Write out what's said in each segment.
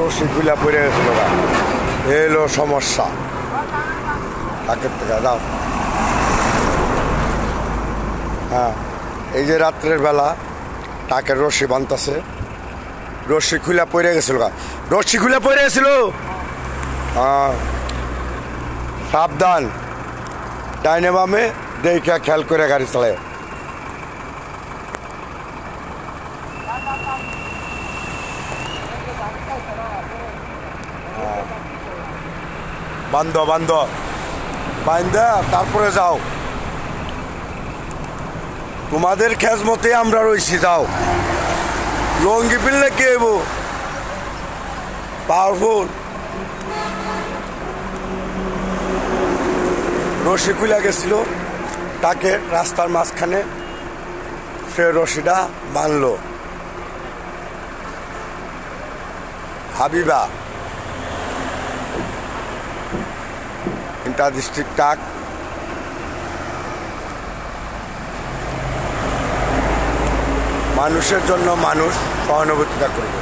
রশি খুলে পড়ে গেছিল গা, এলো সমস্যা। আগের থেকে দাও। হ্যাঁ, এই যে রাত্রের বেলা টাকের রশি বানতেছে, রশি খুলে পড়ে গেছিল গা, রশি খুলে পড়ে গেছিল। হ্যাঁ, সাবধান, ডাইনে বামে দেখে খেয়াল করে গাড়ি চালায়। বান্ধ বান্ধ বান্ধা তারপরে যাও, তোমাদের খেজ মতে আমরা রইছি। যাও, লঙ্গি পিনলে কে এবো পাওয়ারফুল। রশি খুলে গেছিল তাকে রাস্তার মাঝখানে, সে রশিটা বানলো। হাবিবা ইন্টার ডিস্ট্রিক্ট টাক। মানুষের জন্য মানুষ সহানুভূতিটা করবে।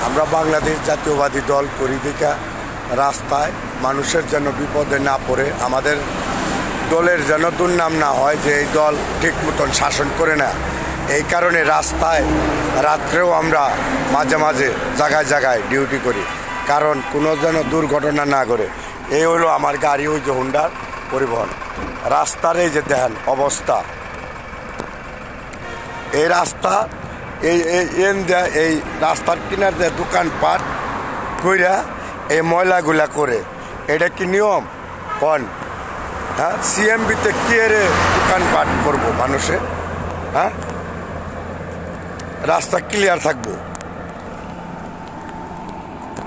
আমরা বাংলাদেশ জাতীয়বাদী দল করি দেখা রাস্তায় মানুষের যেন বিপদে না পড়ে, আমাদের দলের যেন দুর্নাম না হয় যে এই দল ঠিক মতন শাসন করে না। এই কারণে রাস্তায় রাত্রেও আমরা মাঝে মাঝে জায়গায় জায়গায় ডিউটি করি, কারণ কোনো যেন দুর্ঘটনা না করে। এই হলো আমার গাড়ি, ওই যে হুন্ডার পরিবহন। রাস্তার এই যে দেখেন অবস্থা, এই রাস্তা এই রাস্তার কিনার দিয়ে দোকানপাট কইরা এই ময়লাগুলা করে, এটা কি নিয়ম কন? হ্যাঁ, সিএমবিতে কি রে দোকানপাট করবো মানুষে? হ্যাঁ, রাস্তা ক্লিয়ার থাকবো।